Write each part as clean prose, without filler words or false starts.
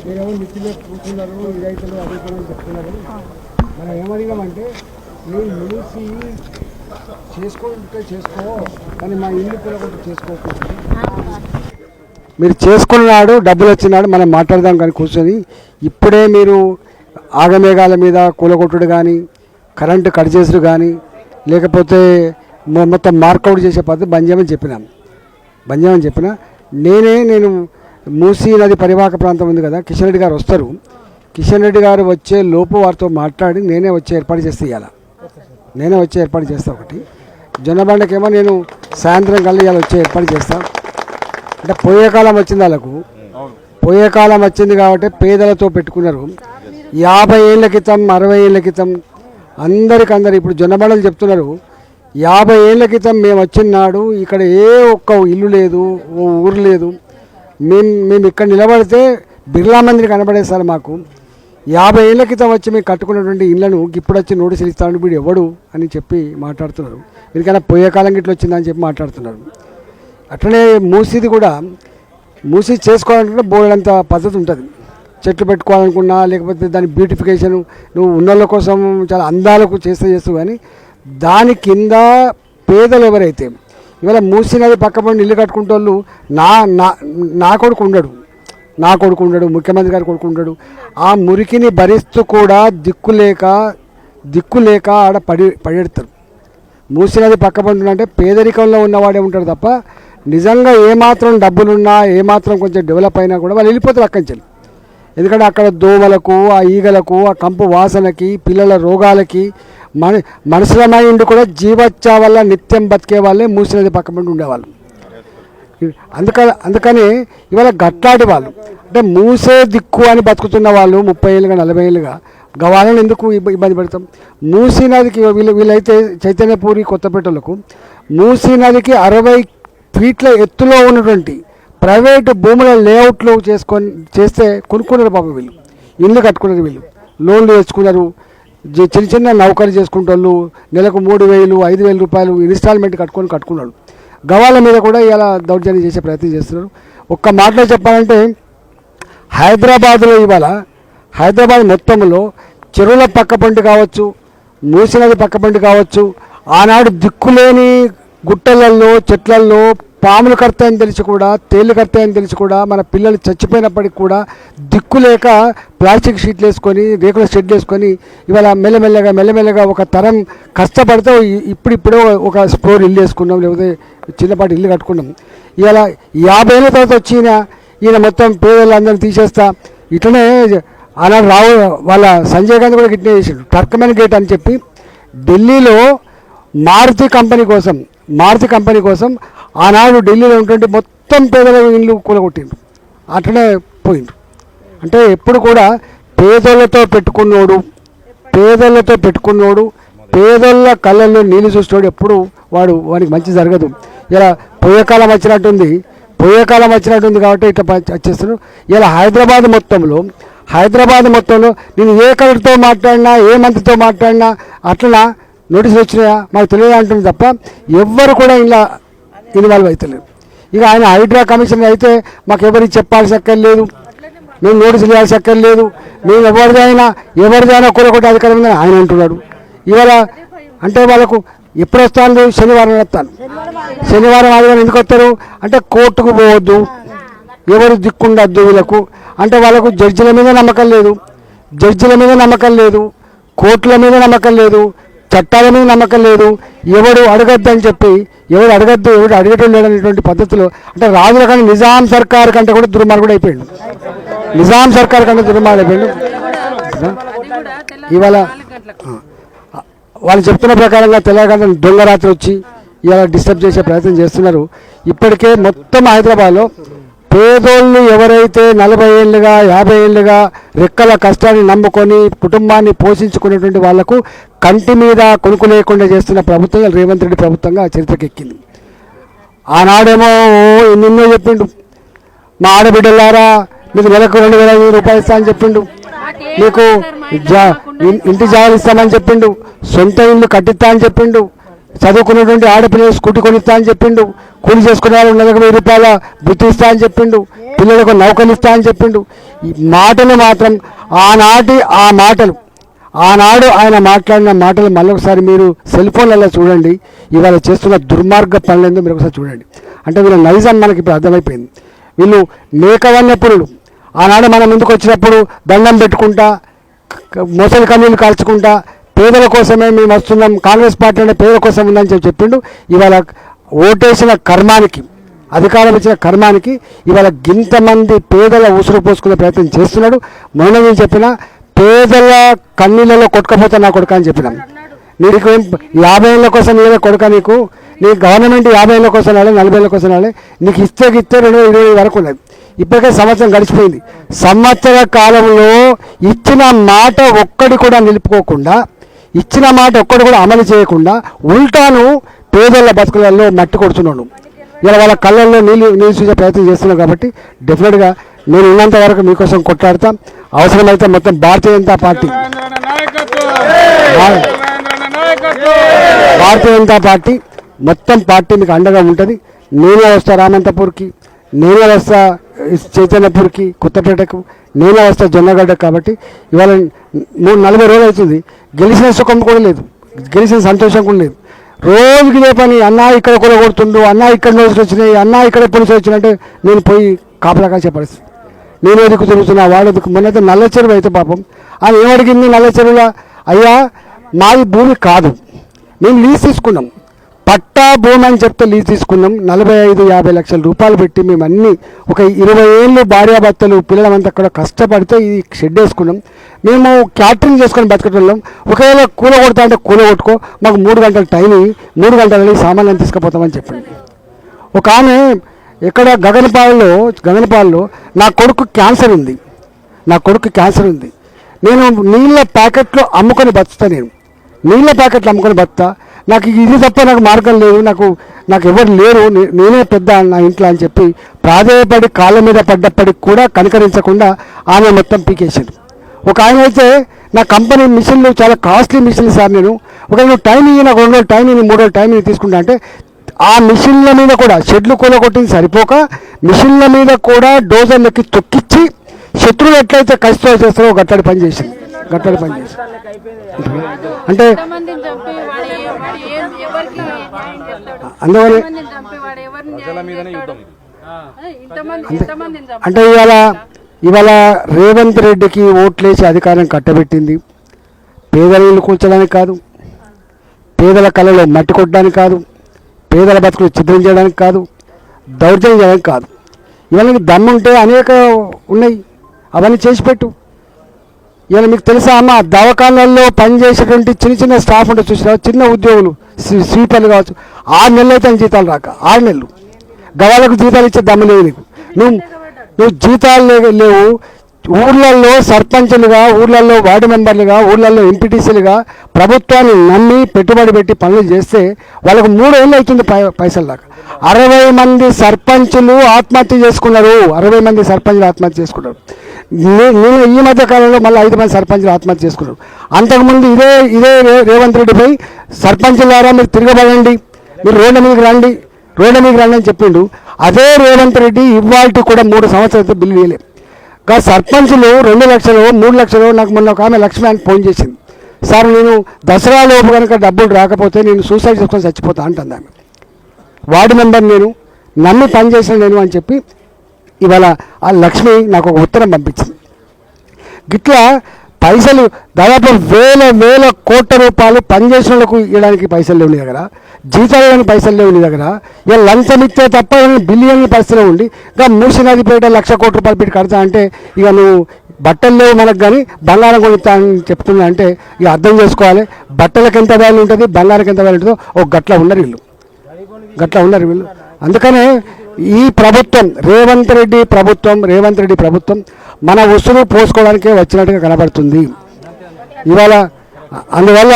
మీరేమో మిత్రులు కూర్చున్నారు ఇదైతే అడుగుతారని చెప్తున్నారు. మనం ఏమడిగామంటే నేను మూసి చేసుకుంటే చేసుకో, కానీ మా ఇల్లు కూడా చేసుకోకూడదు. మీరు చేసుకున్నాడు, డబ్బులు వచ్చినాడు, మనం మాట్లాడదాం కానీ కూర్చొని ఇప్పుడే మీరు ఆగమేఘాల మీద కూలగొట్టుడు కానీ కరెంటు కట్ చేసుడు కానీ లేకపోతే మొత్తం మార్కౌట్ చేసే పద్ధతి బంద్ చేయమని చెప్పిన నేను మూసీ నది పరివాహక ప్రాంతం ఉంది కదా, కిషన్ రెడ్డి గారు వస్తారు. కిషన్ రెడ్డి గారు వచ్చే లోపు వారితో మాట్లాడి నేనే వచ్చి ఏర్పాటు చేస్తే ఏర్పాటు చేస్తా. ఒకటి జొన్నబండకేమో నేను సాయంత్రం కల్లా ఇవాళ వచ్చే ఏర్పాటు చేస్తాను. అంటే పోయే కాలం వచ్చింది, వాళ్ళకు పోయే కాలం వచ్చింది కాబట్టి పేదలతో పెట్టుకున్నారు. 50 ఏళ్ళ క్రితం 60 ఏళ్ళ క్రితం అందరికందరు ఇప్పుడు జొన్నబండలు చెప్తున్నారు. 50 ఏళ్ళ క్రితం మేము వచ్చిన నాడు ఇక్కడ ఏ ఒక్క ఇల్లు లేదు, ఓ ఊరు లేదు. మేము ఇక్కడ నిలబడితే బిర్లా మందిర్ కనబడేది సార్. మాకు 50 ఏళ్ళ క్రితం వచ్చి మేము కట్టుకున్నటువంటి ఇళ్లను ఇప్పుడు వచ్చి నోటీసులు ఇస్తాను వీడు ఎవడు అని చెప్పి మాట్లాడుతున్నారు. ఎందుకైనా పోయే కాలం గిట్ల వచ్చిందని చెప్పి మాట్లాడుతున్నారు. అట్లనే మూసీది కూడా మూసీ చేసుకోవాలంటే బోర్డంత పద్ధతి ఉంటుంది. చెట్లు పెట్టుకోవాలనుకున్నా లేకపోతే దాని బ్యూటిఫికేషన్ నువ్వు ఉన్నోళ్ళ కోసం చాలా అందాలకు చేస్తూ కానీ దాని కింద పేదలు ఎవరైతే ఇవాళ మూసీ నది పక్క పడి ఇల్లు కట్టుకుంటే వాళ్ళు నా కొడుకు ఉండడు, ముఖ్యమంత్రి గారు కొడుకు ఉండడు. ఆ మురికిని భరిస్తూ కూడా దిక్కు లేక ఆడ పడెడతారు. మూసీ నది పక్క పండునంటే పేదరికంలో ఉన్నవాడే ఉంటాడు తప్ప నిజంగా ఏమాత్రం డబ్బులున్నా ఏమాత్రం కొంచెం డెవలప్ అయినా కూడా వాళ్ళు వెళ్ళిపోతారు అక్కడి. ఎందుకంటే అక్కడ దోమలకు, ఆ ఈగలకు, ఆ కంపు వాసనకి, పిల్లల రోగాలకి మనుషుల మైండ్ కూడా జీవచ్చా వల్ల నిత్యం బతికే వాళ్ళే మూసీ నది పక్క పండు ఉండేవాళ్ళు. అందుకని ఇవాళ గట్లాడి వాళ్ళు అంటే మూసే దిక్కు అని బతుకుతున్న వాళ్ళు 30 ఏళ్ళుగా 40 ఏళ్ళుగా గవాలను ఎందుకు ఇబ్బంది పెడతాం? మూసీ నదికి వీళ్ళైతే చైతన్యపూరి కొత్తపేటలకు మూసీ నదికి 60 ఫీట్ల ఎత్తులో ఉన్నటువంటి ప్రైవేటు భూముల లేఅవుట్లు చేస్తే కొనుక్కున్నారు పాపం. వీళ్ళు ఇల్లు కట్టుకున్నారు, వీళ్ళు లోన్లు తెచ్చుకున్నారు, చిన్న నౌకరీ చేసుకుంటారు. నెలకు 3,000 5,000 రూపాయలు ఇన్స్టాల్మెంట్ కట్టుకున్నాడు. గవాల మీద కూడా ఇలా దౌర్జన్యం చేసే ప్రయత్నం చేస్తున్నారు. ఒక్క మాటలో చెప్పాలంటే హైదరాబాద్ మొత్తంలో చెరువుల పక్కపంటి కావచ్చు, మూసీ నది పక్కపంటి కావచ్చు, ఆనాడు దిక్కులేని గుట్టలల్లో చెట్లల్లో పాములు కడతాయని తెలిసి కూడా తేళ్లు కడతాయని తెలిసి కూడా మన పిల్లలు చచ్చిపోయినప్పటికి కూడా దిక్కు లేక ప్లాస్టిక్ షీట్లు వేసుకొని రేకుల షెడ్లు వేసుకొని ఇవాళ మెల్లమెల్లగా ఒక తరం కష్టపడితే ఇప్పుడిప్పుడే ఒక ఫ్లోర్ ఇల్లు వేసుకున్నాం, లేకపోతే చిన్నపాటి ఇల్లు కట్టుకున్నాం. ఇవాళ 50 ఏళ్ళ తర్వాత వచ్చిన ఈయన మొత్తం పేదలందరినీ తీసేస్తా ఇట్లనే ఆనాడు వాళ్ళ సంజయ్ గాంధీ కూడా ఇట్లనే చేసాడు. టర్కమెన్ గేట్ అని చెప్పి ఢిల్లీలో మారుతి కంపెనీ కోసం ఆనాడు ఢిల్లీలో ఉన్నటువంటి మొత్తం పేదల ఇల్లు కూలగొట్టిండ్రు. అట్లనే పోయిండ్రు. అంటే ఎప్పుడు కూడా పేదలతో పెట్టుకున్నోడు పేదల కళ్ళల్లో నీళ్ళు చూస్తాడు ఎప్పుడు వాడికి మంచి జరగదు. ఇలా పోయే కాలం వచ్చినట్టుంది కాబట్టి ఇట్లా వచ్చేస్తున్నారు. ఇలా హైదరాబాద్ మొత్తంలో నేను ఏ కలెక్టర్తో మాట్లాడినా ఏ మంత్రితో మాట్లాడినా అట్లా నోటీసులు వచ్చినాయా మాకు తెలియదు అంటుంది తప్ప ఎవ్వరు కూడా ఇలా ఇన్వాల్వ్ అవుతలేరు. ఇక ఆయన హైడ్రా కమిషనర్ అయితే మాకు ఎవరికి చెప్పాల్సి అక్కర్లేదు, మేము నోటీసులు ఇవ్వాల్సి అక్కర్లేదు, మేము ఎవరిదైనా కూరకొట్టే అధికారం ఉందని ఆయన అంటున్నాడు. ఇవాళ అంటే వాళ్ళకు ఎప్పుడు వస్తాను? శనివారం వస్తాను. శనివారం ఆదివారం ఎందుకు వస్తారు అంటే కోర్టుకు పోవద్దు, ఎవరు దిక్కుండద్దు వీళ్ళకు. అంటే వాళ్ళకు జడ్జిల మీద నమ్మకం లేదు, కోర్టుల మీద నమ్మకం లేదు, చట్టాల మీద నమ్మకం లేదు. ఎవడు అడగటం లేదనేటువంటి పద్ధతిలో అంటే రాజుల కానీ నిజాం సర్కార్ కంటే కూడా దుర్మార్గుడు అయిపోయాడు. ఇవాళ వాళ్ళు చెప్తున్న ప్రకారంగా తెలంగాణ దొంగ రాత్రి వచ్చి ఇలా డిస్టర్బ్ చేసే ప్రయత్నం చేస్తున్నారు. ఇప్పటికే మొత్తం హైదరాబాద్లో పేదోళ్ళు ఎవరైతే 40 ఏళ్ళుగా 50 ఏళ్ళుగా రెక్కల కష్టాన్ని నమ్ముకొని కుటుంబాన్ని పోషించుకునేటువంటి వాళ్లకు కంటి మీద కొనుక్కు లేకుండా చేస్తున్న ప్రభుత్వం రేవంత్ రెడ్డి ప్రభుత్వంగా చరిత్రకెక్కింది. ఆనాడేమో నిన్నో చెప్పిండు, మా ఆడబిడ్డలారా మీకు నెలకు 2,000 రూపాయలు ఇస్తా అని చెప్పిండు, మీకు ఇంటి జాగాలు ఇస్తామని చెప్పిండు, సొంత ఇల్లు కట్టిస్తా అని చెప్పిండు, చదువుకున్నటువంటి ఆడపిల్లలు స్కూటీ కొనిస్తా అని చెప్పిండు, కూలి చేసుకునే వాళ్ళు 1,000 రూపాయల వృత్తి ఇస్తా అని చెప్పిండు. పిల్లలకు నౌకలు ఇస్తా అని చెప్పిండు. ఈ మాటలు మాత్రం ఆనాడు ఆయన మాట్లాడిన మాటలు మళ్ళొకసారి మీరు సెల్ ఫోన్లలో చూడండి. ఇవాళ చేస్తున్న దుర్మార్గ పనులేందో మీరు ఒకసారి చూడండి. అంటే వీళ్ళ నైజం మనకి ఇప్పుడు అర్థమైపోయింది. వీళ్ళు మేకవన్యపురులు. ఆనాడు మన ముందుకు వచ్చినప్పుడు దండం పెట్టుకుంటా, మొసలి కన్నీళ్ళు కాల్చుకుంటా, పేదల కోసమే మేము వస్తున్నాం, కాంగ్రెస్ పార్టీ అంటే పేదల కోసం ఉందని చెప్పిండు. ఇవాళ ఓటేసిన కర్మానికి, అధికారం ఇచ్చిన కర్మానికి ఇవాళ గింతమంది పేదల ఉసురు పోసుకునే ప్రయత్నం చేస్తున్నాడు. మొన్న నేను చెప్పిన పేదల కన్నీళ్ళలో కొట్టుకపోతా నా కొడుక అని చెప్పినాం. నీకు 50 ఏళ్ళ కోసం నీళ్ళ కొడుక, నీకు గవర్నమెంట్ 50 ఏళ్ళ కోసం రాలే, 40 ఏళ్ళ కోసం రాలే, నీకు ఇస్తే 2020 వరకు ఉన్నది. ఇప్పటికే సంవత్సరం గడిచిపోయింది. సంవత్సర కాలంలో ఇచ్చిన మాట ఒక్కడి కూడా నిలుపుకోకుండా, ఇచ్చిన మాట ఒక్కటి కూడా అమలు చేయకుండా ఉల్టాను పేదల బతుకులలో మట్టి కొడుతున్నాడు. ఇలా వాళ్ళ కళ్ళల్లో నీళ్ళు చూసే ప్రయత్నం చేస్తున్నాం. కాబట్టి డెఫినెట్గా నేను ఉన్నంత వరకు మీకోసం కొట్లాడతాం. అవసరమైతే మొత్తం భారతీయ జనతా పార్టీ మొత్తం పార్టీ మీకు అండగా ఉంటుంది. నేనే వస్తా రామంతపూర్కి, నేనే వస్తా చైతన్యపూర్కి, కొత్తపేటకు, నేనే వస్తా జొన్నగడ్డకు. కాబట్టి ఇవాళ 40 రోజులు అవుతుంది. గెలిచిన సుఖం కూడా లేదు, గెలిచిన సంతోషం కూడా లేదు. రోజుకి ఇదే పని. అన్నా ఇక్కడ కొలగొడుతుండు, అన్నా ఇక్కడ నోట్స్ వచ్చినాయి, అన్నా ఇక్కడ పోలీసులు వచ్చినట్టే నేను పోయి కాపలా కాసే పరిస్థితి. నేను ఎదుకు తిరుగుతున్నా, వాడు ఎదుకు. మొన్నైతే నల్ల చెరువు అయితే పాపం ఆయన ఏమడిగింది నల్ల చెరువులో, అయ్యా మాది భూమి కాదు, మేము లీజ్ తీసుకున్నాం, పట్టా భూమి అని చెప్తే లీజ్ తీసుకున్నాం. 45-50 లక్షల రూపాయలు పెట్టి మేము అన్నీ ఒక 20 ఏళ్ళు భార్యాభర్తలు పిల్లలమంతా కూడా కష్టపడితే ఈ షెడ్ వేసుకున్నాం. మేము క్యాటరింగ్ చేసుకొని బతకటం. ఒకవేళ కూల కొడతా అంటే కూల కొట్టుకో, మాకు 3 గంటల టైం, 3 గంటలని సామాన్యం తీసుకుపోతామని చెప్పింది. ఒక ఆమె ఎక్కడ గగనపాలలో నా కొడుకు క్యాన్సర్ ఉంది, నేను నీళ్ళ ప్యాకెట్లు అమ్ముకొని బతుకుతా, నీళ్ళ ప్యాకెట్లు అమ్ముకొని బతుకుతా, నాకు ఇది తప్ప నాకు మార్గం లేదు, నాకు ఎవరు లేరు, నేనే పెద్ద నా ఇంట్లో అని చెప్పి ప్రాధేయపడి కాళ్ళ మీద పడ్డప్పటికి కూడా కనికరించకుండా ఆమె మొత్తం పీకేసారు. ఒక ఆయన అయితే నా కంపెనీ మిషన్లు చాలా కాస్ట్లీ మిషన్లు సార్, నేను ఒకవేళ టైం ఇయ్యి, నాకు 2 రోజులు టైం ఇయ్యి, 3 రోజులు టైం తీసుకుంటా అంటే ఆ మిషన్ల మీద కూడా షెడ్లు కూలగొట్టింది సరిపోక మిషన్ల మీద కూడా డోజర్లకి తొక్కిచ్చి శత్రువులు ఎట్లయితే కష్టం చేస్తారో గట్టడి పని చేసింది. అంటే అందువల్ల అంటే ఇవాళ రేవంత్ రెడ్డికి ఓట్లేసి అధికారం కట్టబెట్టింది పేదలు కూల్చడానికి కాదు, పేదల కళలో మట్టి కొట్టడానికి కాదు, పేదల బతుకులు చిత్రం చేయడానికి కాదు, దౌర్జన్యం చేయడానికి కాదు. ఇవన్నీ దమ్ముంటే అనేక ఉన్నాయి, అవన్నీ చేసిపెట్టు. ఇవాళ మీకు తెలుసా అమ్మ, దవాఖానాల్లో పనిచేసేటువంటి చిన్న స్టాఫ్ ఉంటే చూసినా, చిన్న ఉద్యోగులు స్వీపర్లు కావచ్చు, 6 నెలలు అయితే జీతాలు రాక, 6 నెలలు గవాళ్ళకు జీతాలు ఇచ్చే దమ్ము లేదు నీకు. నువ్వు జీతాలు లేవు. ఊర్లలో సర్పంచులుగా, ఊర్లలో వార్డు మెంబర్లుగా, ఊర్లలో ఎంపీటీసీలుగా ప్రభుత్వాన్ని నమ్మి పెట్టుబడి పెట్టి పనులు చేస్తే వాళ్ళకు 3 ఏళ్ళు అవుతుంది పైసలు దాకా. 60 మంది సర్పంచులు ఆత్మహత్య చేసుకున్నారు. నేను ఈ మధ్య కాలంలో మళ్ళీ 5 మంది సర్పంచులు ఆత్మహత్య చేసుకున్నారు. అంతకుముందు ఇదే రేవంత్ రెడ్డిపై సర్పంచులారా మీరు తిరగబడండి, మీరు రోడ్ల మీదకి రండి అని చెప్పిండు. అదే రేవంత్ రెడ్డి ఇవాళ కూడా 3 సంవత్సరాలతో బిల్లు వేయలేదు. సర్పంచులు 2 లక్షలు 3 లక్షలు. నాకు మొన్న ఒక ఆమె లక్ష్మి అని ఫోన్ చేసింది, సార్ నేను దసరా లోపు కనుక డబ్బులు రాకపోతే నేను సూసైడ్ చేసుకొని చచ్చిపోతా అంటుంది ఆమె. వార్డు మెంబర్ నేను, నమ్మి పనిచేసిన నేను అని చెప్పి ఇవాళ ఆ లక్ష్మి నాకు ఒక ఉత్తరం పంపించింది. గిట్లా పైసలు దాదాపు వేల కోట్ల రూపాయలు పనిచేసిన వాళ్ళకు ఇవ్వడానికి పైసలు లేవు నీ దగ్గర, జీతాలు ఇవ్వడానికి పైసలు లేవు నీ దగ్గర. ఇక లంచం ఇస్తే తప్ప బిలియన్ పరిస్థితిలో ఉండి ఇంకా మూసినదిపేట 1,00,000 కోట్ల రూపాయలు పెట్టి కడతా అంటే ఇక నువ్వు బట్టలు లేవు మనకు కానీ బంగారం కొనిస్తా అని చెప్తున్నా అంటే ఇక అర్థం చేసుకోవాలి. బట్టలకు ఎంత వాల్యూ ఉంటుంది, బంగారానికి ఎంత వాల్యూ ఉంటుందో ఒక గట్లా ఉన్నారు వీళ్ళు. అందుకనే ఈ ప్రభుత్వం రేవంత్ రెడ్డి ప్రభుత్వం మన ఉసురు పోసుకోవడానికే వచ్చినట్టుగా కనబడుతుంది ఇవాళ. అందువల్ల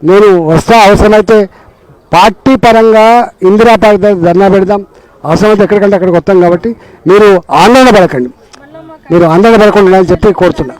నేను వస్తా, అవసరమైతే పార్టీ పరంగా ఇందిరా పార్క్ ధర్నా పెడదాం, అవసరమైతే ఎక్కడికంటే అక్కడికి వస్తాం. కాబట్టి మీరు ఆందోళన పడకుండా అని చెప్పి కోరుతున్నా.